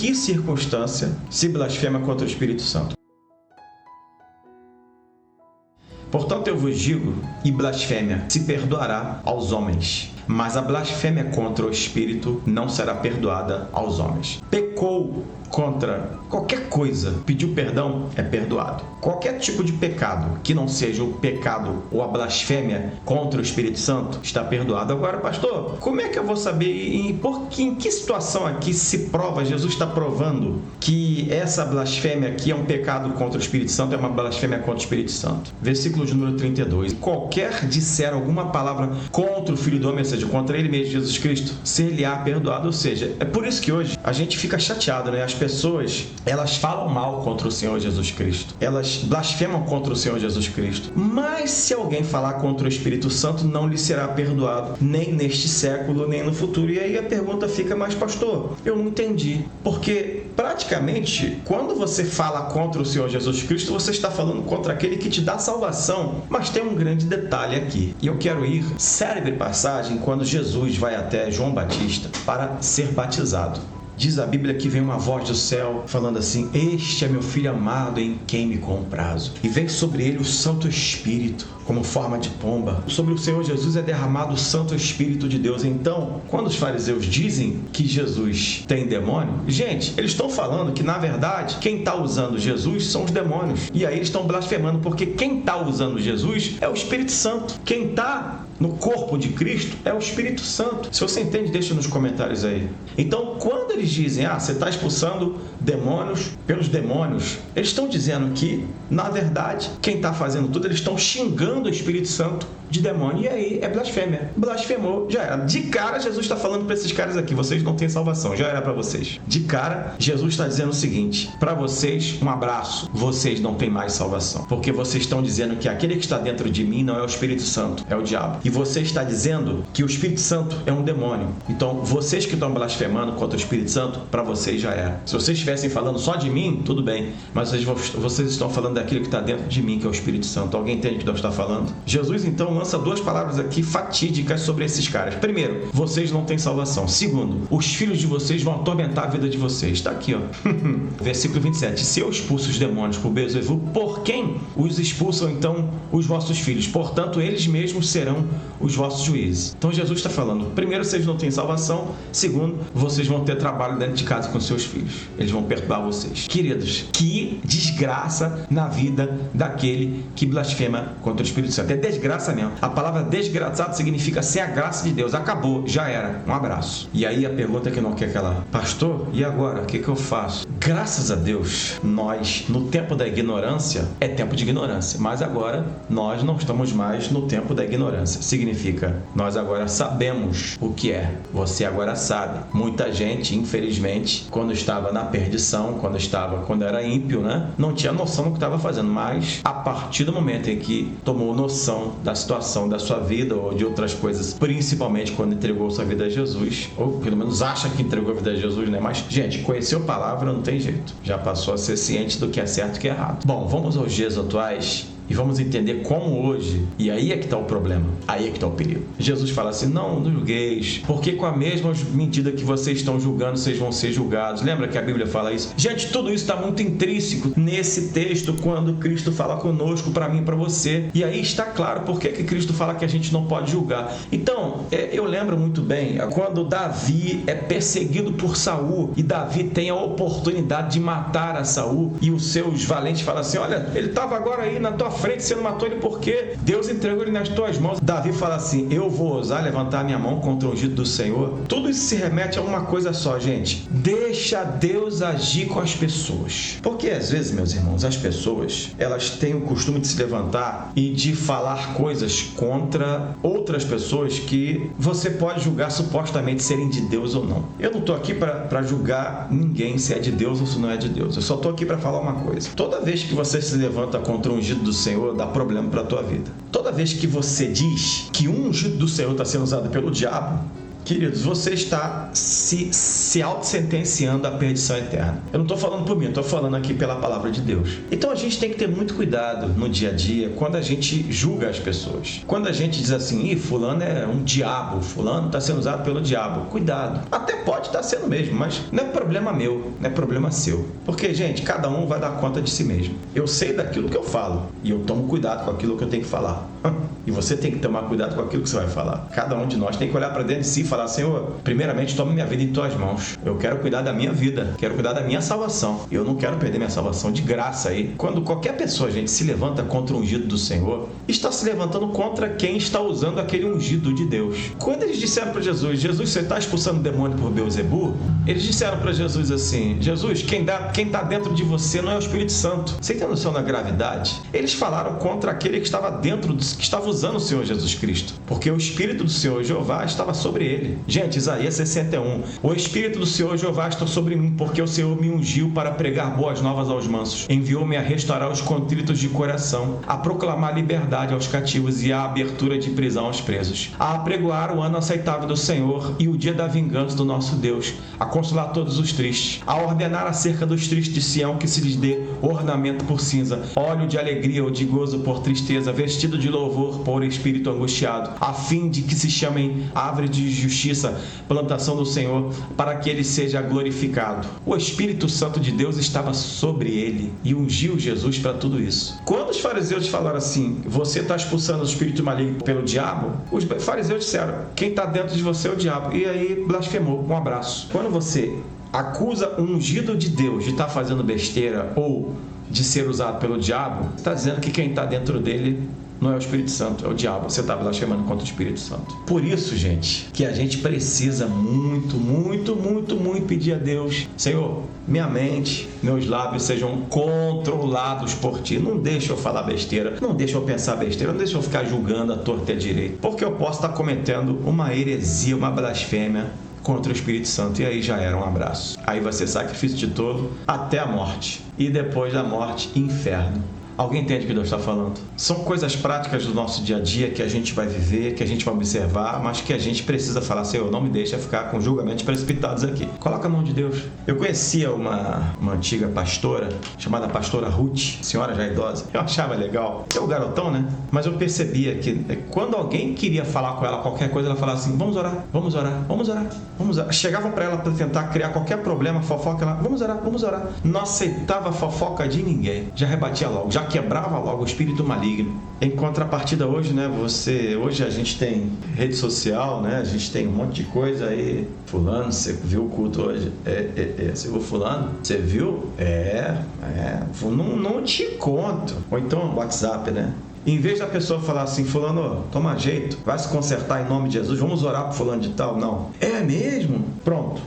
que circunstância se blasfema contra o Espírito Santo. Portanto, eu vos digo, e blasfêmia se perdoará aos homens, mas a blasfêmia contra o Espírito não será perdoada aos homens. Pecou contra qualquer coisa, pediu perdão, é perdoado. Qualquer tipo de pecado que não seja o pecado ou a blasfêmia contra o Espírito Santo está perdoado. Agora, pastor, como é que eu vou saber em que situação aqui se prova, Jesus está provando que essa blasfêmia aqui é um pecado contra o Espírito Santo, é uma blasfêmia contra o Espírito Santo? Versículo de número 32. Qualquer disser alguma palavra contra o Filho do Homem, ou seja, contra ele mesmo, Jesus Cristo, ser-lhe-á perdoado. Ou seja, é por isso que hoje a gente fica chateado, né? As pessoas, elas falam mal contra o Senhor Jesus Cristo. Elas blasfemam contra o Senhor Jesus Cristo. Mas se alguém falar contra o Espírito Santo, não lhe será perdoado, nem neste século, nem no futuro. E aí a pergunta fica, mas pastor, eu não entendi. Porque praticamente, quando você fala contra o Senhor Jesus Cristo, você está falando contra aquele que te dá salvação. Mas tem um grande detalhe aqui. E eu quero ir, célebre passagem, quando Jesus vai até João Batista para ser batizado. Diz a Bíblia que vem uma voz do céu falando assim: este é meu filho amado em quem me comprazo. E vem sobre ele o Santo Espírito, como forma de pomba. Sobre o Senhor Jesus é derramado o Santo Espírito de Deus. Então, quando os fariseus dizem que Jesus tem demônio, gente, eles estão falando que, na verdade, quem está usando Jesus são os demônios. E aí eles estão blasfemando, porque quem está usando Jesus é o Espírito Santo. Quem está no corpo de Cristo é o Espírito Santo. Se você entende, deixa nos comentários aí. Então, quando eles dizem, você está expulsando demônios pelos demônios, eles estão dizendo que, na verdade, quem está fazendo tudo, eles estão xingando o Espírito Santo de demônio. E aí é blasfêmia. Blasfemou, já era. De cara, Jesus está falando para esses caras aqui: vocês não têm salvação. Já era para vocês. De cara, Jesus está dizendo o seguinte: para vocês, um abraço. Vocês não têm mais salvação. Porque vocês estão dizendo que aquele que está dentro de mim não é o Espírito Santo, é o diabo. E você está dizendo que o Espírito Santo é um demônio. Então, vocês que estão blasfemando contra o Espírito Santo, para vocês já era. Se vocês estivessem falando só de mim, tudo bem. Mas vocês estão falando daquilo que está dentro de mim, que é o Espírito Santo. Alguém entende o que Deus está falando? Jesus, então, lança duas palavras aqui fatídicas sobre esses caras. Primeiro, vocês não têm salvação. Segundo, os filhos de vocês vão atormentar a vida de vocês. Está aqui, ó. Versículo 27. Se eu expulso os demônios por Beelzebul, por quem os expulsam, então, os vossos filhos? Portanto, eles mesmos serão os vossos juízes. Então, Jesus está falando: primeiro, vocês não têm salvação. Segundo, vocês vão ter trabalho dentro de casa com seus filhos. Eles vão perturbar vocês. Queridos, que desgraça na vida daquele que blasfema contra o Espírito Santo. É desgraça mesmo. A palavra desgraçado significa sem a graça de Deus. Acabou, já era. Um abraço. E aí a pergunta que não quer calar: pastor, e agora? O que eu faço? Graças a Deus, nós, no tempo da ignorância, é tempo de ignorância. Mas agora, nós não estamos mais no tempo da ignorância. Significa, nós agora sabemos o que é. Você agora sabe. Muita gente, infelizmente, quando estava na perdição, quando era ímpio, né, não tinha noção do que estava fazendo. Mas, a partir do momento em que tomou noção da situação da sua vida ou de outras coisas, principalmente quando entregou sua vida a Jesus, ou pelo menos acha que entregou a vida a Jesus, né? Mas, gente, conheceu a palavra, não tem jeito. Já passou a ser ciente do que é certo e o que é errado. Bom, vamos aos dias atuais e vamos entender como hoje, e aí é que está o problema, aí é que está o perigo. Jesus fala assim: não julgueis, porque com a mesma medida que vocês estão julgando, vocês vão ser julgados. Lembra que a Bíblia fala isso? Gente, tudo isso está muito intrínseco nesse texto, quando Cristo fala conosco, para mim e para você. E aí está claro por que Cristo fala que a gente não pode julgar. Então, eu lembro muito bem, quando Davi é perseguido por Saul, e Davi tem a oportunidade de matar a Saul, e os seus valentes falam assim: olha, ele estava agora aí na tua frente, você não matou ele porque Deus entregou ele nas tuas mãos. Davi fala assim: eu vou ousar levantar minha mão contra o ungido do Senhor. Tudo isso se remete a uma coisa só, gente: deixa Deus agir com as pessoas. Porque às vezes, meus irmãos, as pessoas, elas têm o costume de se levantar e de falar coisas contra outras pessoas que você pode julgar supostamente serem de Deus ou não. Eu não estou aqui para julgar ninguém se é de Deus ou se não é de Deus. Eu só estou aqui para falar uma coisa: toda vez que você se levanta contra o ungido do Senhor, dá problema para a tua vida. Toda vez que você diz que um ungido do Senhor está sendo usado pelo diabo, Queridos, você está se auto-sentenciando à perdição eterna. Eu não estou falando por mim, eu estou falando aqui pela palavra de Deus. Então a gente tem que ter muito cuidado no dia a dia quando a gente julga as pessoas. Quando a gente diz assim, fulano é um diabo, fulano está sendo usado pelo diabo. Cuidado. Até pode estar sendo mesmo, mas não é problema meu, não é problema seu. Porque, gente, cada um vai dar conta de si mesmo. Eu sei daquilo que eu falo e eu tomo cuidado com aquilo que eu tenho que falar. E você tem que tomar cuidado com aquilo que você vai falar. Cada um de nós tem que olhar para dentro de si e falar, Senhor, primeiramente toma minha vida em tuas mãos. Eu quero cuidar da minha vida, quero cuidar da minha salvação. Eu não quero perder minha salvação de graça aí. Quando qualquer pessoa, gente, se levanta contra o ungido do Senhor, está se levantando contra quem está usando aquele ungido de Deus. Quando eles disseram para Jesus, você está expulsando o demônio por Beelzebu? Eles disseram para Jesus assim, Jesus, quem está dentro de você não é o Espírito Santo. Você tem noção da gravidade? Eles falaram contra aquele que estava que estava usando o Senhor Jesus Cristo, porque o Espírito do Senhor Jeová estava sobre ele. Gente, Isaías 61, o Espírito do Senhor Jeová está sobre mim, porque o Senhor me ungiu para pregar boas novas aos mansos, enviou-me a restaurar os contritos de coração, a proclamar liberdade aos cativos e a abertura de prisão aos presos, a apregoar o ano aceitável do Senhor e o dia da vingança do nosso Deus, a consolar todos os tristes, a ordenar acerca dos tristes de Sião que se lhes dê ornamento por cinza, óleo de alegria ou de gozo por tristeza, vestido de louvor por espírito angustiado, a fim de que se chamem árvore de justiça, plantação do Senhor, para que ele seja glorificado. O Espírito Santo de Deus estava sobre ele e ungiu Jesus para tudo isso. Quando os fariseus falaram assim, você está expulsando o espírito maligno pelo diabo, os fariseus disseram, quem está dentro de você é o diabo. E aí blasfemou. Um abraço. Quando você acusa um ungido de Deus de estar fazendo besteira ou de ser usado pelo diabo, está dizendo que quem está dentro dele não é o Espírito Santo, é o diabo. Você está blasfemando contra o Espírito Santo. Por isso, gente, que a gente precisa muito pedir a Deus, Senhor, minha mente, meus lábios sejam controlados por Ti. Não deixa eu falar besteira, não deixa eu pensar besteira, não deixa eu ficar julgando a torta e a direita, porque eu posso estar cometendo uma heresia, uma blasfêmia contra o Espírito Santo, e aí já era um abraço. Aí vai ser sacrifício de tolo até a morte, e depois da morte, inferno. Alguém entende o que Deus está falando? São coisas práticas do nosso dia a dia que a gente vai viver, que a gente vai observar, mas que a gente precisa falar, Senhor, não me deixa ficar com julgamentos precipitados aqui. Coloca a mão de Deus. Eu conhecia uma antiga pastora, chamada pastora Ruth, senhora já idosa. Eu achava legal. Eu garotão, né? Mas eu percebia que quando alguém queria falar com ela qualquer coisa, ela falava assim, vamos orar, vamos orar, vamos orar, vamos orar. Chegavam para ela para tentar criar qualquer problema, fofoca, ela, vamos orar, vamos orar. Não aceitava fofoca de ninguém. Já rebatia logo, já quebrava logo o espírito maligno. Em contrapartida hoje, né, hoje a gente tem rede social, né, a gente tem um monte de coisa aí. Fulano, você viu o culto hoje? Você viu fulano? Você viu? Não te conto. Ou então WhatsApp, né? Em vez da pessoa falar assim, fulano, toma jeito, vai se consertar em nome de Jesus, vamos orar pro fulano de tal, não. É mesmo? Pronto.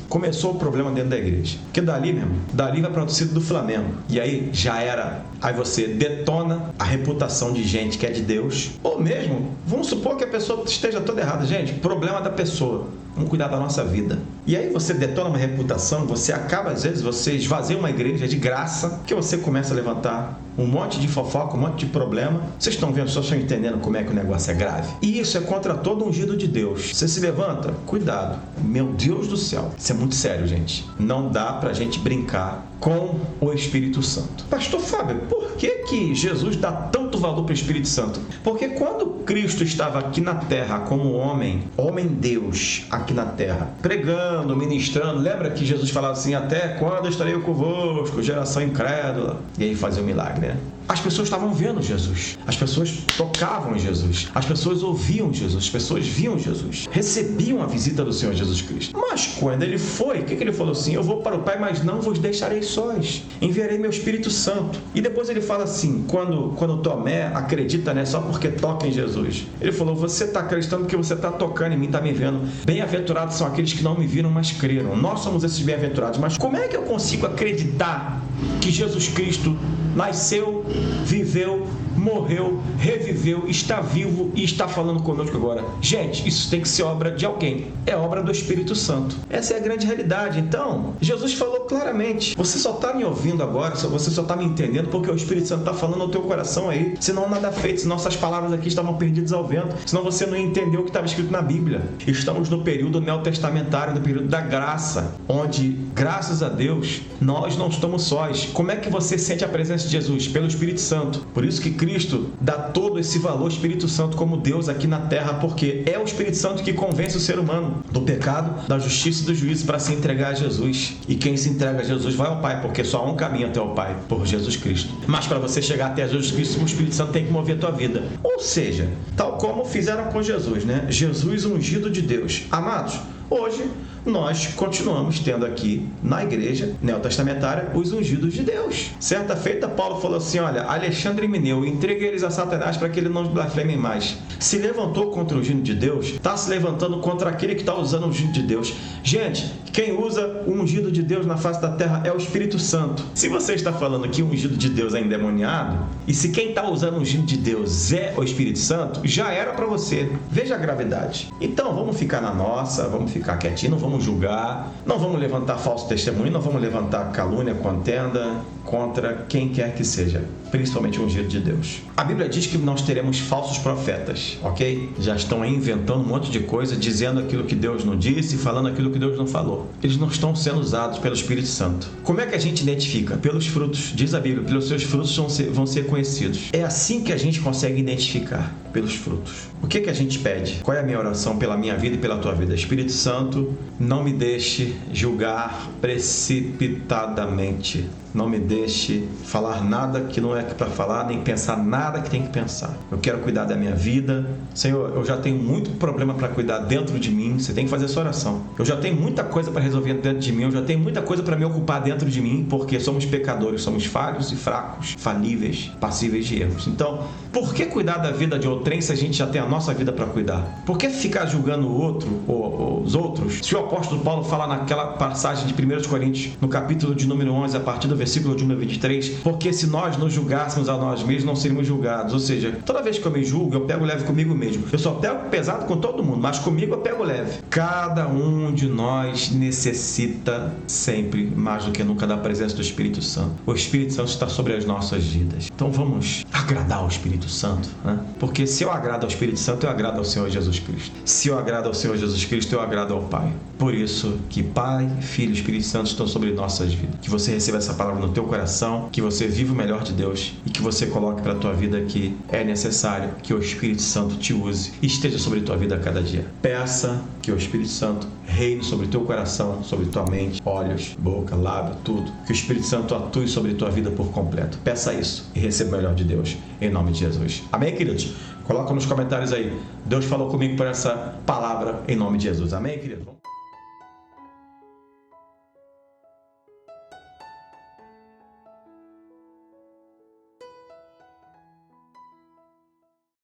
Começou o problema dentro da igreja. Porque dali mesmo, dali vai para o torcida do Flamengo. E aí já era. Aí você detona a reputação de gente que é de Deus. Ou mesmo, vamos supor que a pessoa esteja toda errada. Gente, problema da pessoa. Vamos cuidar da nossa vida. E aí você detona uma reputação, você acaba, às vezes, você esvazia uma igreja de graça, que você começa a levantar um monte de fofoca, um monte de problema. Vocês estão vendo, só estão entendendo como é que o negócio é grave? E isso é contra todo ungido de Deus. Você se levanta, cuidado. Meu Deus do céu. Isso é muito sério, gente. Não dá pra gente brincar com o Espírito Santo. Pastor Fábio, por que Jesus dá tanto valor para o Espírito Santo? Porque quando Cristo estava aqui na terra como homem Deus, aqui na terra, pregando, ministrando, lembra que Jesus falava assim, até quando estarei eu convosco, geração incrédula? E aí fazia o milagre, né? As pessoas estavam vendo Jesus, as pessoas tocavam em Jesus, as pessoas ouviam Jesus, as pessoas viam Jesus, recebiam a visita do Senhor Jesus Cristo. Mas quando ele foi, o que ele falou assim? Eu vou para o Pai, mas não vos deixarei sós, enviarei meu Espírito Santo. E depois ele fala assim, quando Tomé acredita, né, só porque toca em Jesus, ele falou, você está acreditando porque você está tocando em mim, está me vendo. Bem-aventurados são aqueles que não me viram, mas creram. Nós somos esses bem-aventurados. Mas como é que eu consigo acreditar que Jesus Cristo nasceu, viveu, morreu, reviveu, está vivo e está falando conosco agora. Gente, isso tem que ser obra de alguém. É obra do Espírito Santo. Essa é a grande realidade. Então, Jesus falou claramente. Você só está me ouvindo agora, você só está me entendendo porque o Espírito Santo está falando no teu coração aí. Senão nada feito, senão essas palavras aqui estavam perdidas ao vento. Senão você não entendeu o que estava escrito na Bíblia. Estamos no período neotestamentário, no período da graça, onde, graças a Deus, nós não estamos sós. Como é que você sente a presença de Jesus? Pelo Espírito Santo. Por isso que Cristo dá todo esse valor ao Espírito Santo como Deus aqui na terra, porque é o Espírito Santo que convence o ser humano do pecado, da justiça e do juízo para se entregar a Jesus. E quem se entrega a Jesus vai ao Pai, porque só há um caminho até o Pai, por Jesus Cristo. Mas para você chegar até Jesus Cristo, o Espírito Santo tem que mover a tua vida. Ou seja, tal como fizeram com Jesus, né? Jesus ungido de Deus. Amados, hoje nós continuamos tendo aqui na igreja neotestamentária os ungidos de Deus. Certa feita, Paulo falou assim: olha, Alexandre e Mineu, entregue eles a Satanás para que ele não blasfeme mais. Se levantou contra o ungido de Deus, está se levantando contra aquele que está usando o ungido de Deus. Gente, quem usa o ungido de Deus na face da terra é o Espírito Santo. Se você está falando que o ungido de Deus é endemoniado, e se quem está usando o ungido de Deus é o Espírito Santo, já era para você. Veja a gravidade. Então, vamos ficar na nossa, vamos ficar quietinho, não vamos julgar, não vamos levantar falso testemunho, não vamos levantar calúnia, contenda contra quem quer que seja, principalmente o ungido de Deus. A Bíblia diz que nós teremos falsos profetas, ok? Já estão aí inventando um monte de coisa, dizendo aquilo que Deus não disse, falando aquilo que Deus não falou. Eles não estão sendo usados pelo Espírito Santo. Como é que a gente identifica? Pelos frutos, diz a Bíblia, pelos seus frutos vão ser conhecidos. É assim que a gente consegue identificar, pelos frutos. O que a gente pede? Qual é a minha oração pela minha vida e pela tua vida? Espírito Santo, não me deixe julgar precipitadamente. Não me deixe falar nada que não é para falar, nem pensar nada que tem que pensar. Eu quero cuidar da minha vida. Senhor, eu já tenho muito problema para cuidar dentro de mim. Você tem que fazer essa oração. Eu já tenho muita coisa para resolver dentro de mim. Eu já tenho muita coisa para me ocupar dentro de mim, porque somos pecadores, somos falhos e fracos, falíveis, passíveis de erros. Então, por que cuidar da vida de outrem se a gente já tem a nossa vida para cuidar? Por que ficar julgando o outro ou os outros? Se o apóstolo Paulo fala naquela passagem de 1 Coríntios, no capítulo de número 11, a partir do versículo de número 23, porque se nós nos julgássemos a nós mesmos, não seríamos julgados. Ou seja, toda vez que eu me julgo, eu pego leve comigo mesmo. Eu só pego pesado com todo mundo, mas comigo eu pego leve. Cada um de nós necessita sempre, mais do que nunca, da presença do Espírito Santo. O Espírito Santo está sobre as nossas vidas. Então vamos agradar ao Espírito Santo, né? Porque se eu agrado ao Espírito Santo, eu agrado ao Senhor Jesus Cristo. Se eu agrado ao Senhor Jesus Cristo, eu agrado ao Pai. Por isso que Pai, Filho e Espírito Santo estão sobre nossas vidas. Que você receba essa palavra no teu coração, que você viva o melhor de Deus e que você coloque para a tua vida que é necessário que o Espírito Santo te use e esteja sobre a tua vida a cada dia. Peça que o Espírito Santo reine sobre o teu coração, sobre tua mente, olhos, boca, lábio, tudo. Que o Espírito Santo atue sobre a tua vida por completo. Peça isso e receba o melhor de Deus, em nome de Jesus. Amém, queridos? Coloca nos comentários aí. Deus falou comigo por essa palavra em nome de Jesus. Amém, querido?